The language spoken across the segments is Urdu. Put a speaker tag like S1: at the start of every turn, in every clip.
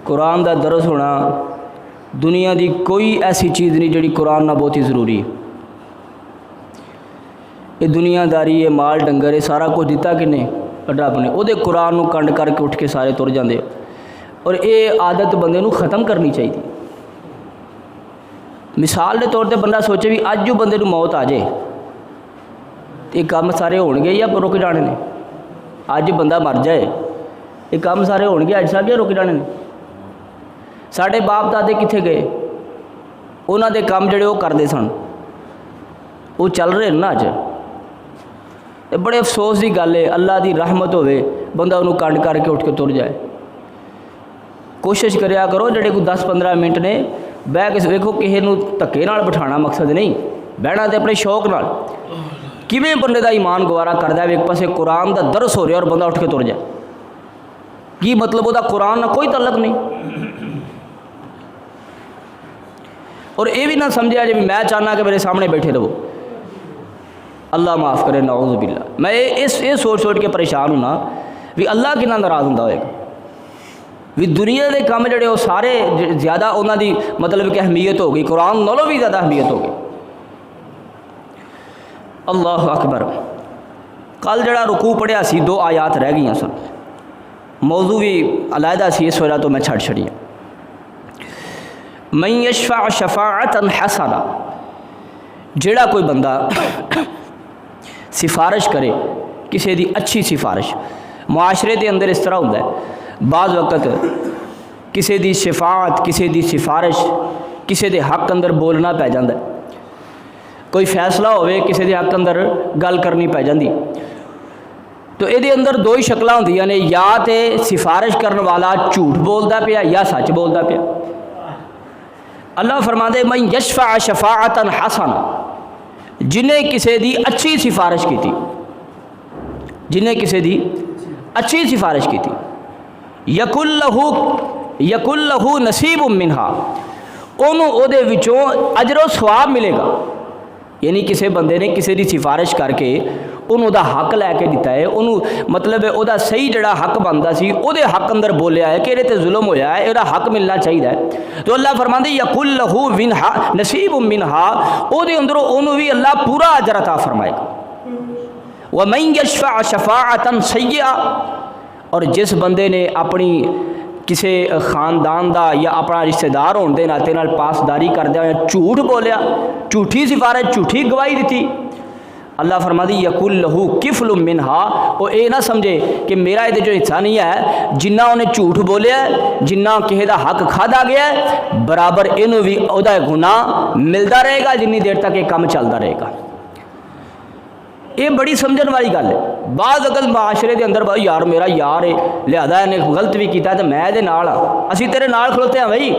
S1: قرآن دا درس ہونا دنیا دی کوئی ایسی چیز نہیں جڑی قرآن نہ بہت ہی ضروری ہے۔ یہ دنیا داری ہے، مال ڈنگر ہے، سارا کچھ دیتا کہ نہیں رب نے، وہ قرآن نو کنڈ کر کے اٹھ کے سارے تر جاندے، اور یہ عادت بندے نو ختم کرنی چاہیے۔ مثال کے طور پہ بندہ سوچے بھی اج جو بندے نو موت آ جائے یہ کام سارے ہون گے یا رک جانے نے؟ اج بندہ مر جائے یہ کام سارے ہون گے اج صاحب یا رک جانے نے؟ ساڈے باپ دادے کتنے گئے؟ انہوں دے کام جڑے وہ کرتے سن وہ چل رہے ہیں نا اج۔ یہ بڑے افسوس کی گل ہے، اللہ دی رحمت ہوئے بندہ انہوں کنڈ کر کے اٹھ کے تر جائے۔ کوشش کریا کرو جڑے کوئی 10-15 منٹ نے بہ کے ویکھو، کسی نو دھکے نال بٹھانا مقصد نہیں، بہنا تے اپنے شوق نال۔ کیویں بندے دا ایمان گوارا کردا ہے ایک پاسے قرآن دا درس ہو رہا اور بندہ اٹھ کے تر جائے؟ کی مطلب وہ قرآن نہ کوئی تعلق نہیں۔ اور یہ بھی نہ سمجھا جی میں چاہنا کہ میرے سامنے بیٹھے رہو، اللہ معاف کرے، نعوذ باللہ۔ میں یہ سوچ کے پریشان ہوں نا بھی اللہ کتنا ناراض ہوتا ہوئے گا بھی دنیا کے کام جڑے وہ سارے زیادہ انہوں دی مطلب کہ اہمیت ہو گئی، قرآن نالوں بھی زیادہ اہمیت ہو گئی۔ اللہ اکبر۔ کل جڑا رکوع پڑھیا سی 2 آیات رہ گئی سن، موضوع بھی علیحدہ سی، اس وجہ تو میں چھڑ چھڑی۔ من یشفع شفاعتا حسنہ، جڑا کوئی بندہ سفارش کرے کسی دی اچھی سفارش۔ معاشرے دے اندر اس طرح ہوتا ہے، بعض وقت کسی دی شفاعت، کسی دی سفارش، کسی دے حق اندر بولنا پی جاتا ہے، کوئی فیصلہ ہوئے کسی دے حق اندر گل کرنی پی جاتی، تو یہ اندر 2 ہی شکلاں ہوندیاں نے، یا تے سفارش کرنے والا جھوٹ بولتا پیا یا سچ بولتا پیا۔ اللہ فرماندے من یشفع شفاعتا حسنہ، جنہیں کسی دی اچھی سفارش کی تھی، جنہیں کسی دی اچھی سفارش کی تھی، یکن لہو نصیب منہا، انہوں او دے وچوں اجر و ثواب ملے گا۔ یعنی کسی بندے نے کسی دی سفارش کر کے انہوں دا حق لے کے دیتا ہے، انہوں مطلب او دا صحیح جڑا حق بنتا سی او دے حق اندر بولیا ہے کہ یہ تے ظلم ہویا ہے، یہ حق ملنا چاہیے ہے، تو اللہ فرماندے یکن لہو نصیب منہا، او دے اندر انہوں بھی اللہ پورا اجر عطا فرمائے گا۔ ومن یشفع شفاعتا سیئہ، اور جس بندے نے اپنی کسی خاندان دا یا اپنا رشتہ دار ہونے دے ناتے نال پاسداری کردیا ہوئے جھوٹ بولیا، جھوٹی سفارش، جھوٹی گواہی دیتی، اللہ فرماتی یکن لہو کفل منہا، وہ اے نہ سمجھے کہ میرا یہ جو حصہ نہیں ہے، جنہ انہیں جھوٹ بولیا ہے، جنہ کسی دا حق کھادا گیا ہے، برابر انہوں بھی او دا گناہ ملتا رہے گا جنی دیر تک یہ کام چلتا رہے گا۔ یہ بڑی سمجھن والی گل ہے۔ بعض اگل معاشرے دے اندر بھائی یار میرا یار ہے لہذا انہیں غلط بھی کیتا ہے تو میں دے نال ہاں، اسی تیرے نال کھلوتے ہیں بھائی۔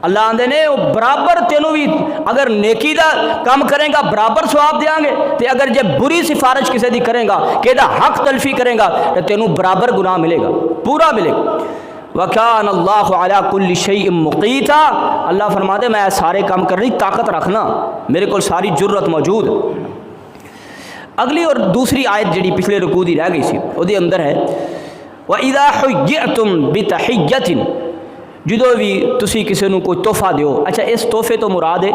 S1: اللہ آندے نے وہ برابر تینوں بھی اگر نیکی دا کام کریں گا برابر ثواب دیاں گے، تے اگر جے بری سفارش کسی دی کریں گا کہ دا حق تلفی کریں گا تو تینوں برابر گناہ ملے گا، پورا ملے گا۔ وَكَانَ اللَّهُ عَلَىٰ كُلِّ شَيْءٍ مُقِيتًا، اللہ فرماتے میں سارے کام کرنے کی طاقت رکھنا، میرے کو ساری جرت موجود۔ اگلی اور دوسری آیت جڑی پچھلے رکوع دی رہ گئی سی وہ دے اندر ہے وَإِذَا حُيِّئْتُمْ بِتَحِيَّةٍ، جدو بھی تسی کسی نو کوئی تحفہ دیو، اچھا اس تحفے تو مراد ہے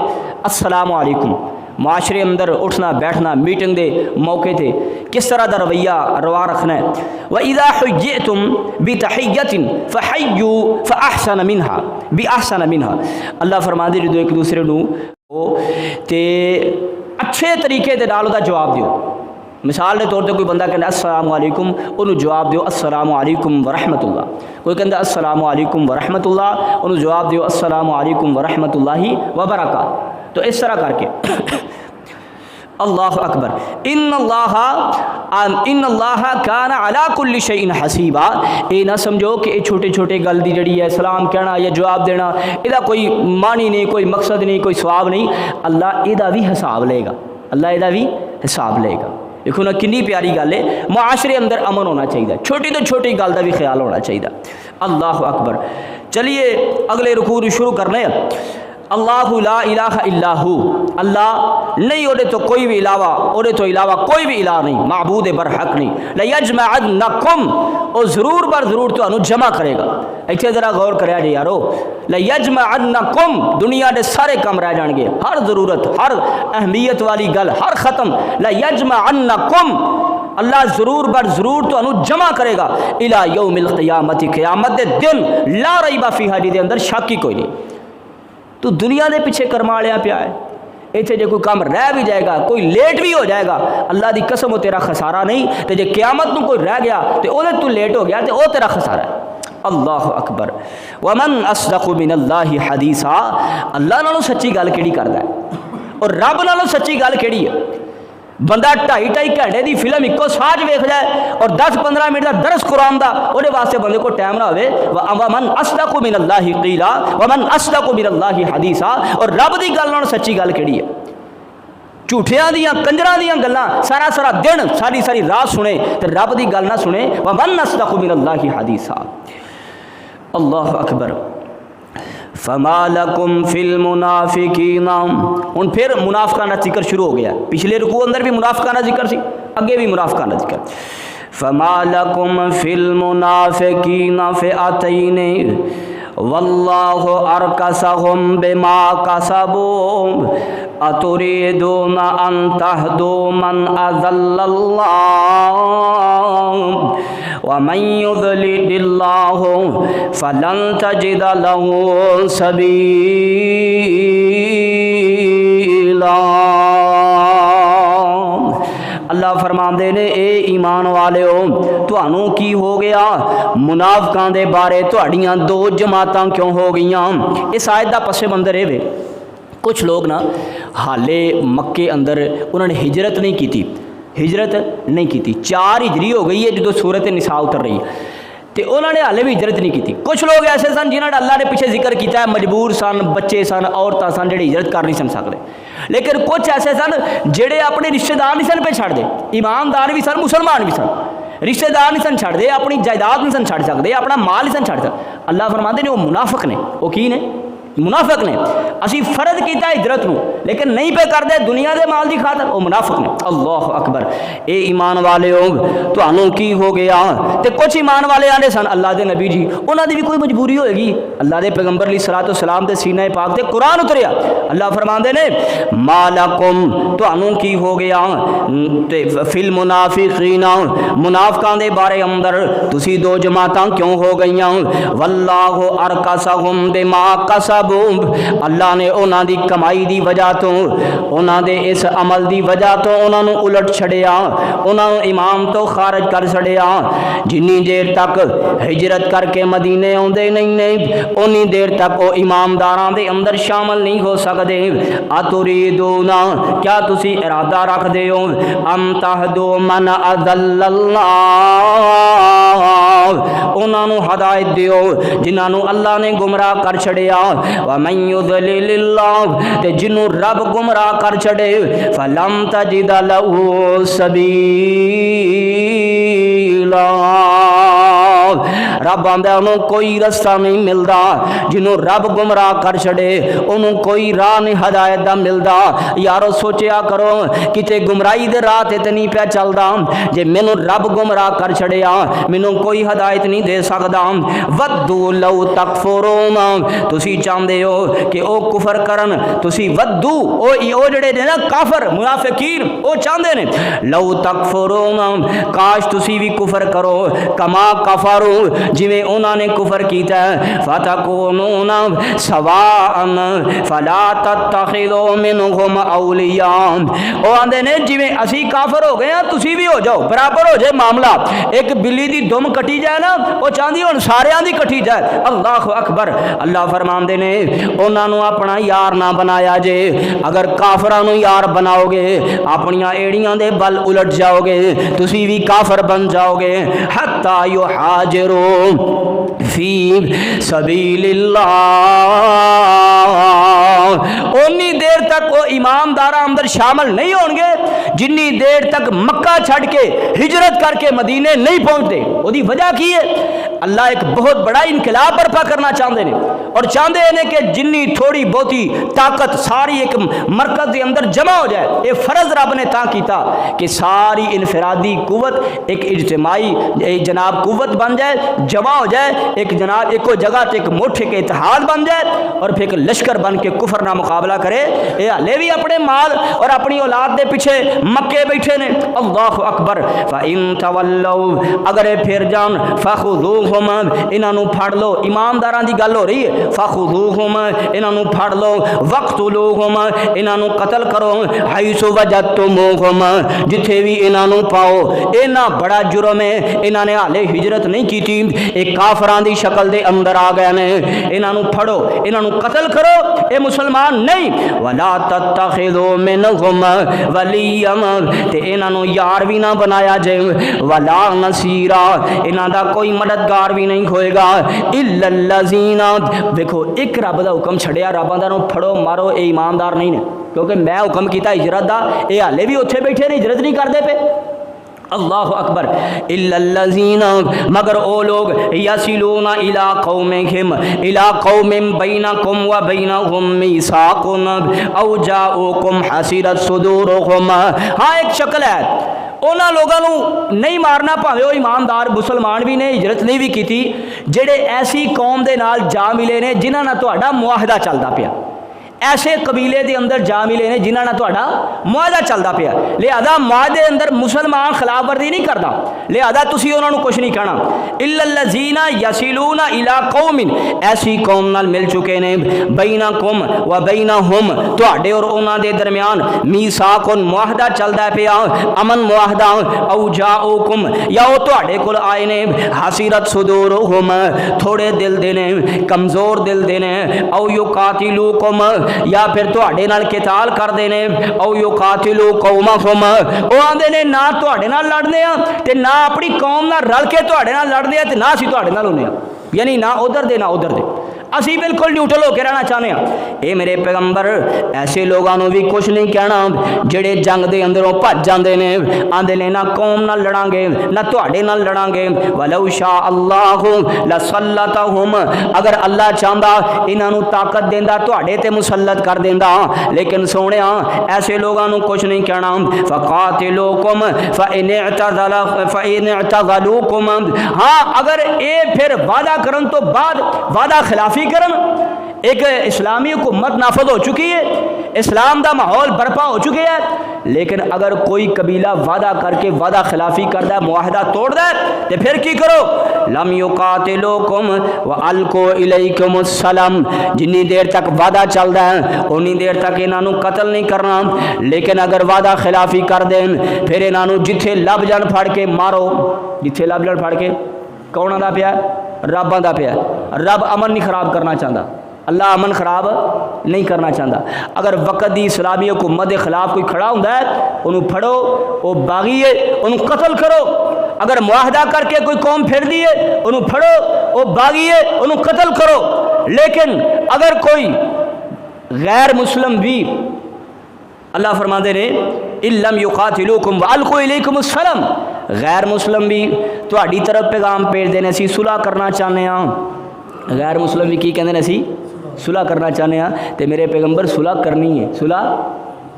S1: السلام علیکم۔ معاشرے اندر اٹھنا بیٹھنا میٹنگ دے موقع تے کس طرح دا رویہ روا رکھنا ہے۔ وَإِذَا حُيِّئْتُمْ بِتَحِيَّةٍ فَحَيُّوا فَأَحْسَنَ مِنْهَا بِأَحْسَنَ مِنْهَا، اللہ فرما دے جدو ایک دوسرے نو تے اچھے طریقے دے نال دا جواب دیو۔ مثال کے طور پہ کوئی بندہ کہنا السلام علیکم، انہوں جواب دیو السلام علیکم ورحمۃ اللہ۔ کوئی کہنا السلام علیکم ورحمۃ اللہ، انہوں جواب دیو السلام علیکم ورحمۃ اللہ وبرکاتہ۔ تو اس طرح کر کے اللہ اکبر، ان اللہ کان علی کل شیء حسیبا، یہ نہ سمجھو کہ یہ چھوٹے چھوٹے گل دی جڑی ہے سلام کہنا یا جواب دینا یہ کوئی معنی نہیں، کوئی مقصد نہیں، کوئی ثواب نہیں، اللہ یہ بھی حساب لے گا، اللہ یہ بھی حساب لے گا۔ دیکھو نا کنی پیاری گل ہے، معاشرے اندر امن ہونا چاہیے، چھوٹی تو چھوٹی گل کا بھی خیال ہونا چاہیے۔ اللہ اکبر۔ چلیے اگلے رکوع شروع کرنے ہیں۔ اللہ لا الہ الا ہو، اللہ نہیں اودے تو کوئی بھی علاوہ، اودے تو علاوہ کوئی بھی الہ نہیں، معبود برحق نہیں۔ لیجمعنکم، او ضرور بر ضرور تانوں جمع کرے گا۔ ایتھے ذرا غور کریا جی یارو، لیجمعنکم، دنیا دے سارے کام رہ جان گے، ہر ضرورت، ہر اہمیت والی گل، ہر ختم۔ لیجمعنکم، اللہ ضرور بر ضرور تانوں جمع کرے گا الی یوم القیامت، قیامت دے دن، لا ریب فیہا، جی دے اندر شک ہی کوئی نہیں۔ تو دنیا دے پیچھے کرماڑیا پیا ہے، ایتھے جے کوئی کام رہ بھی جائے گا، کوئی لیٹ بھی ہو جائے گا، اللہ دی قسم وہ تیرا خسارہ نہیں، تے جے قیامت نو کوئی رہ گیا تے او دے تو لیٹ ہو گیا تے او تیرا خسارہ ہے۔ اللہ اکبر۔ ومن اصدق من اللہ حدیثا، اللہ نالوں سچی گل کیڑی کردا ہے، اور رب نالوں سچی گل کیڑی ہے؟ بندہ 2.5 گھنٹے دی فلم ایکو ساتھ ویکھ جائے اور 10-15 منٹ دا درس قرآن دا اودے واسطے بندے کو ٹائم نہ ہوئے۔ ومن اصدق من اللہ قیلا ومن اصدق من اللہ حدیثا، اور رب دی گل نال سچی گل کیڑی ہے؟ جھوٹیاں دیاں کنجراں دیاں گلاں سارا سارا دن ساری ساری رات سنے تے رب دی گل نہ سنے۔ ومن اصدق من اللہ حدیثا، اللہ اکبر۔ فما لکم فی المنافقین، ہن پھر منافقاں دا ذکر شروع ہو گیا، پچھلے رکوع اندر بھی منافقاں دا ذکر سی، اگے بھی منافقاں دا ذکر۔ فما لکم فی المنافقین فئتین واللہ ارکسہم بما کسبوا اتریدون ان تہدوا من اضل اللہ ومن یضلل اللہ فلن تجد له سبیلا۔ اللہ فرماندے نے اے ایمان والےو، تانوں کی ہو گیا؟ منافقاں دے بارے تہاڈیاں دو جماعتاں کیوں ہو گئیاں؟ اس آیت دا پس منظر اے وے، کچھ لوگ نا حالے مکے اندر انہوں نے ہجرت نہیں کی، ہجرت نہیں کی، 4 ہجری ہو گئی ہے جدو سورۃ النساء اتر رہی ہے، تے انہوں نے حالے بھی ہجرت نہیں کی۔ کچھ لوگ ایسے سن جنہوں نے اللہ نے پیچھے ذکر کیتا ہے، مجبور سن، بچے سن، عورتاں سن جڑے ہجرت کر نہیں سن سکتے، لیکن کچھ ایسے سن جڑے اپنے رشتہ دار نہیں سن پہ چھڑ دے، ایماندار بھی سن، مسلمان بھی سن، رشتہ دار نہیں سن چھڑ دے، اپنی جائیداد نہیں سن چھڑ سکتے، اپنا مال نہیں سن چھڑ سکتے۔ اللہ فرماتے ہیں وہ منافق نے، وہ کی نے؟ منافق نے۔ اسی فرض کیتا ہے ہجرت نو لیکن نہیں پہ کر دے دنیا دے مال دی خاطر، وہ منافق نے۔ اللہ اکبر۔ اے ایمان والے ہو تانوں کی ہو گیا؟ تے کچھ ایمان والے آنے سن اللہ دے نبی جی، انہاں دی بھی کوئی مجبوری ہوئے گی، اللہ دے پیغمبر علیہ الصلوۃ والسلام دے سینہ پاک تے قرآن اتریا، اللہ فرماندے نے مالکم، تانوں کی ہو گیا؟ تے فی المنافقین، منافقاں دے بارے اندر تسی دو جماعتاں کیوں ہو گئیاں؟ واللہ ارکسہم بما کسبوا، اللہ نے انہاں دی کمائی دی وجہ تو، انہاں دے اس عمل دی وجہ تو انہاں نو الٹ چھڑیا، انہاں نو ایمان تو خارج کر چھڑیا۔ جنی دیر تک ہجرت کر کے مدینے آندے نہیں نے اونی دیر تک وہ ایمانداراں دے اندر شامل نہیں ہو سکدے۔ اتریدون، کیا تسی ارادہ رکھ دے ہو؟ ام تہدوا من اضل اللہ، انہاں نو ہدایت دیو جنہاں نو اللہ نے گمراہ کر چھڑیا۔ ومن یضلل اللہ، تے جنوں رب گمراہ کر چھڑے، فلم تجد له سبیلا، رب آندا انہوں کوئی رستہ نہیں ملدا، جنوں رب گمراہ کر چھڑے انہوں کوئی راہ نہیں ہدایت دا ملدا۔ یارو سوچیا کرو کتے گمراہی دے راہ تے نہیں پیا چلدا، جے مینوں رب گمراہ کر چھڑیا مینوں کوئی ہدایت نہیں دے سکدا۔ ودو لو تکفرون، تسی چاہندے ہو کہ او کفر کرن، تسی ودو او جڑے نے نا کافر منافقین او چاہندے نے لو تکفرون، کاش تسی بھی کفر کرو، کما کفروا، جویں انہاں نے کفر کیتا ہے، فتکونون سواء فلا تتخذوا منهم اولیاء، او آندے نے جویں اسی کافر ہو گئے ہیں تسی بھی ہو جاؤ، برابر ہو جائے معاملہ۔ ایک بلی دی دم کٹی جائے نا او چاہندی ہن ساریاں دی کٹی جائے۔ اللہ اکبر۔ اللہ فرماندے نے انہاں نو اپنا یار نہ بنایا جے، اگر کافراں نو یار بناؤ گے اپنیاں ایڑیاں دے بل الٹ جاؤ گے، تسی بھی کافر بن جاؤ گے۔ حتی یحاجروا فی سبیل اللہ، انی دیر تک وہ ایمانداراں اندر شامل نہیں ہون گے جنی دیر تک مکہ چھڑ کے ہجرت کر کے مدینے نہیں پہنچتے۔ وہ دی وجہ کی ہے؟ اللہ ایک بہت بڑا انقلاب برپا کرنا چاہتے ہیں اور چاہتے ہیں کہ جنی تھوڑی بہتی طاقت ساری ایک مرکز کے اندر جمع ہو جائے. یہ فرض رب نے تا کیتا کہ ساری انفرادی قوت ایک اجتماعی جناب قوت بن جائے, جمع ہو جائے, ایک جناب ایک جگہ ایک مٹھ ایک اتحاد بن جائے اور پھر ایک لشکر بن کے کفر نہ مقابلہ کرے. یہ ہلے بھی اپنے مال اور اپنی اولاد دے پیچھے مکے بیٹھے نے. اللہ اکبر. فَإِن تَوَلَّوْا اگر پھر جان فَخُذُوهُمْ انہاں نو پھڑ لو. ایمانداراں دی گل ہو رہی ہے. فَخُذُوهُمْ انہاں نو پھڑ لو. وَقْتُلُوهُمْ انہاں نو قتل کرو. حَيْثُ وَجَدتُّمُوهُمْ جتھے بھی انہاں نو پاؤ. اینا بڑا جرم ہے. انہاں نے حالے ہجرت نہیں کیتی, ایک کافراں دی شکل دے اندر آ گئے نے. انہاں نو پھڑو, انہاں نو قتل کرو. اے مسلمان نہیں. وَلَا تَتَّخِذُوا مِنْهُمْ وَلِيًّا تے انہاں نو یار بھی نہ بنایا جائے. وَلَا نَصِيرًا انہاں دا کوئی مددگار بھی نہیں ہوئے گا. إِلَّا الَّذِينَ دیکھو ایک رب دا حکم چھڑیا, رب دا نو پھڑو مارو, اے ایماندار نہیں نے کیونکہ میں حکم کیتا ہجرت دا, اے حالے بھی اتھے بیٹھے نے ہجرت نہیں کردے پہ. اللہ اکبر. الا الذین مگر او لوگ یصلون الی قومہم الی قوم بینکم و بینہم میثاق او جاؤکم حسرت صدورہم. ہاں ایک شکل ہے انہاں لوگاں نو نہیں مارنا پاوے وہ ایماندار مسلمان بھی نے, ہجرت نہیں بھی کیتی, جڑے ایسی قوم دے نال جا ملے نے جنہاں نال تہاڈا معاہدہ چلدا پیا, ایسے قبیلے دے اندر جا ملے نے جنہاں نال تہاڈا معاہدہ چلدا پیا. لہذا معاہدے اندر مسلمان خلاف ورزی نہیں کردا, لہذا تسی انہاں نو کچھ نہیں کہنا. الا الذین یصلون الی قوم ایسی قوم نال مل چکے نے بینکم و بینہم تہاڈے اور انہاں دے درمیان میثاق معاہدہ چلدا پیا, امن معاہدہ. او جاؤکم یا او تہاڈے کول آئے نے حسرت صدورہم تھوڑے دل دے نے, کمزور دل دے نے. او یقاتلوکم یا پھر تہاڈے نال قتال کر دینے. او یقاتلو قومہم او آندے نے نہ تہاڈے نال لڑنے آ تے نہ اپنی قوم نال رل کے تہاڈے نال لڑدے آ تے نہ اسی تہاڈے نال ہونے آ, یعنی نہ ادھر دے نہ ادھر دے, اسی بالکل نیوٹرل ہو کے رہنا چاہنے ہیں. اے میرے پیغمبر ایسے لوگاں نو بھی کچھ نہیں کہنا جڑے جنگ دے اندروں بھج جاندے نے, آندے نے نہ قوم نال لڑاں گے نہ تہاڈے نال لڑاں گے. ولو شاء اللہ لسلطہم اگر اللہ چاہندا انہاں نو طاقت دیندا تہاڈے تے مسلط کر دیندا, لیکن سونیا ایسے لوگاں نو کچھ نہیں کہنا. فقاتلوکم فإن اعتزلوکم ہاں اگر اے پھر وعدہ کرن تو بعد وعدہ خلافی کرن. ایک اسلامی حکومت نافذ ہو چکی ہے, اسلام دا ماحول برپا ہو چکے ہے, لیکن اگر کوئی قبیلہ وعدہ کر کے وعدہ خلافی کردا ہے, معاہدہ توڑ دا ہے, تو پھر کی کرو. لم یقاتلوکم والقوا الیکم السلام جنی دیر تک وعدہ چلدا ہے انی دیر تک انہاں نو قتل نہیں کرنا, لیکن اگر وعدہ خلافی کر دیں پھر انہاں نو جتھے لب جان پھڑ کے مارو. جتھے لب جان پھڑ کے کون آندا پیا؟ رب آندا پیا. رب امن نہیں خراب کرنا چاہتا, اللہ امن خراب نہیں کرنا چاہتا. اگر وقت دی اسلامی حکومت کے خلاف کوئی کھڑا ہوندا ہے انہوں پھڑو, وہ باغی ہے انہوں قتل کرو. اگر معاہدہ کر کے کوئی قوم پھر دی ہے انہوں پھڑو, وہ باغی ہے انہوں قتل کرو. لیکن اگر کوئی غیر مسلم بھی, اللہ فرماتے ہیں اِلَّمْ يُقَاتِلُوكُمْ وَأَلْقُوا إِلَيْكُمُ السَّلَامَ غیر مسلم بھی تہاڈی طرف پیغام بھیج دینے اسی صلح کرنا چاہنے ہاں. غیر مسلم بھی کی کہندے نے اسی صلح کرنا چاہنے ہاں. تے میرے پیغمبر صلح کرنی ہے, صلح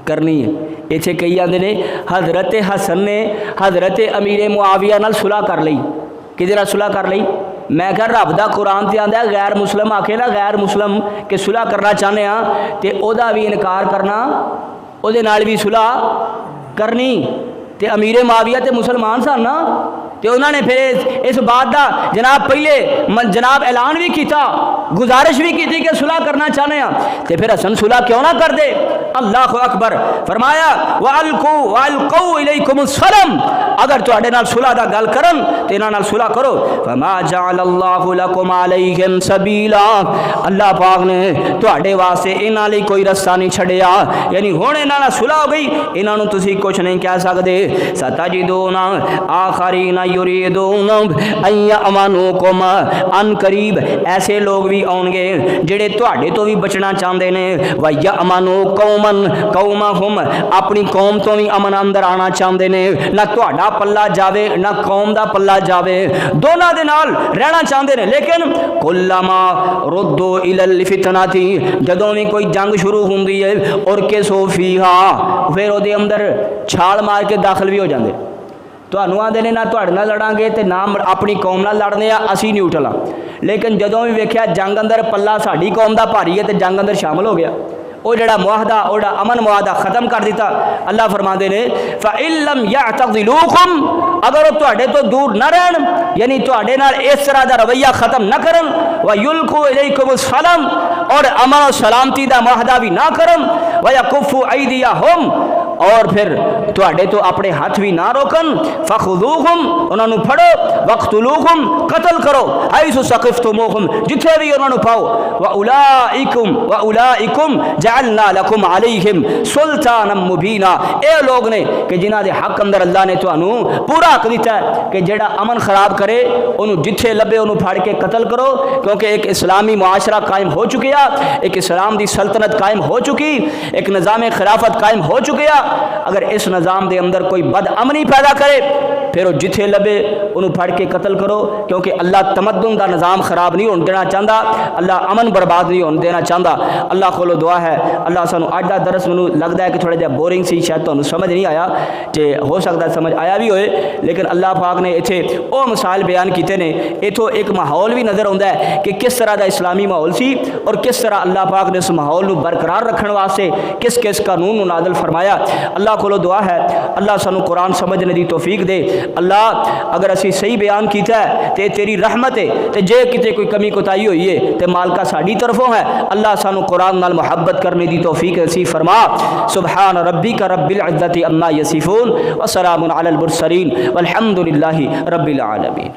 S1: کرنی ہے. ایتھے کئی آندے نے حضرت حسن نے حضرت امیر معاویہ نال صلح کر لئی. کدے نال صلح کر لئی؟ میں کہ رب دا قرآن تے آندا ہے غیر مسلم آکھے نا غیر مسلم کہ صلح کرنا چاہنے ہاں تے او دا بھی انکار کرنا, او دے نال بھی صلح کرنی. تے امیر معاویہ تے مسلمان سن نا, تے انہوں نے پھر اس بات دا جناب پہلے جناب اعلان بھی کیتا, گزارش بھی کی تھی کہ صلح کرنا چاہنے ہیں. تے پھر حسن صلح کیوں نہ کر دے؟ اللہ اکبر. فرمایا وَأَلْقُوا إِلَيْكُمُ السَّلَامَ اگر تہاڈے نال صلح دا گل کرن تے انہاں نال صلح کرو. فَمَا جَعَلَ اللَّهُ لَكُمْ عَلَيْهِمْ سَبِيلًا اللہ پاک نے تہاڈے واسطے انہاں لئی کوئی رستہ نہیں چھڑیا. یعنی ہن انہاں نال صلح ہو گئی, انہاں نوں تسی کچھ نہیں کہہ سکدے. ستجدون آخرین یریدون ان یأمنوکم ان قریب ایسے لوگ بھی آؤ گے جڑے تواڈے تو بھی بچنا چاہتے ہیں وَيَأْمَنُوا قَوْمًا قَوْمَهُمْ اپنی قوم تو بھی امن اندر آنا چاہتے ہیں نہ تواڈا پلہ جاوے نہ قوم دا پلہ جاوے دونوں دے نال رہنا چاہتے ہیں لیکن کلما ردوا الی الفتنۃ جدوں بھی کوئی جنگ شروع ہوندی ہے اور کسو فیہا پھر وہ دے اندر چھال مار کے داخل بھی ہو جاندے تانوں آندے نے نہ تواڈے نال لڑاں گے تے نہ اپنی قوم نال لڑنے آ اسی نیوٹرل لیکن جدوں بھی ویکھیا جنگ اندر پلہ ساڈی قوم دا بھاری ہے تے جنگ اندر شامل ہو گیا وہ جڑا معاہدہ وہ جڑا امن معاہدہ ختم کر دیتا اللہ فرماندے نے فَإِن لَّمْ يَعْتَزِلُوكُمْ اگر وہ تواڈے تو دور نہ رہن یعنی تواڈے نال اس طرح دا رویہ ختم نہ کرن وَيُلْقُوا إِلَيْكُمُ السَّلَامَ اور امن و سلامتی دا معاہدہ بھی نہ کرن وَيَكُفُّوا أَيْدِيَهُمْ اور پھر تواڈے تو اپنے ہاتھ بھی نہ روکن فَخُذُوهُمْ انہاں نوں پھڑو وَاقْتُلُوهُمْ قتل کرو حَيْثُ ثَقِفْتُمُوهُمْ جتھے بھی انہاں نوں پاؤ وَأُولَئِكُمْ جعلنا لکم علیہم سلطانا مبینا اے لوگ نے کہ جنہ دے حق اندر اللہ نے تو پورا حق دیتا ہے کہ جڑا امن خراب کرے انہوں جتھے لبے انہوں پھاڑ کے قتل کرو کیونکہ ایک اسلامی معاشرہ قائم ہو چکیا ایک اسلام دی سلطنت قائم ہو چکی ایک نظام خلافت قائم ہو چکیا اگر اس نظام دے اندر کوئی بد امنی پیدا کرے پھر وہ جتھے لبے انہوں پھاڑ کے قتل کرو کیونکہ اللہ تمدن دا نظام خراب نہیں ہونے دینا چاہتا اللہ امن برباد نہیں ہونے دینا چاہتا اللہ کھولو دعا ہے اللہ سانو اج دا درس مینوں لگدا ہے کہ تھوڑا جہا بورنگ سی شاید تانوں سمجھ نہیں آیا تے ہو سکتا سمجھ آیا بھی ہوئے لیکن اللہ پاک نے ایتھے او مثال بیان کیتے نے ایتھوں ایک ماحول بھی نظر آوندا ہے کہ کس طرح دا اسلامی ماحول سی اور کس طرح اللہ پاک نے اس ماحول نو برقرار رکھن واسطے کس کس قانون نو نازل فرمایا اللہ کولو دعا ہے اللہ سانو قرآن سمجھنے دی توفیق دے اللہ اگر اسی صحیح بیان کیتا ہے تے تیری رحمت ہے تے جے کتے کوئی کمی کوتاہی ہوئی ہے تے مالکا ساڈی طرفوں ہے اللہ سانو قرآن نال محبت کرنے دی توفیق نصیب فرما سبحان ربک رب العزت عما یصفون وسلام علی المرسلین والحمد للہ رب العالمین.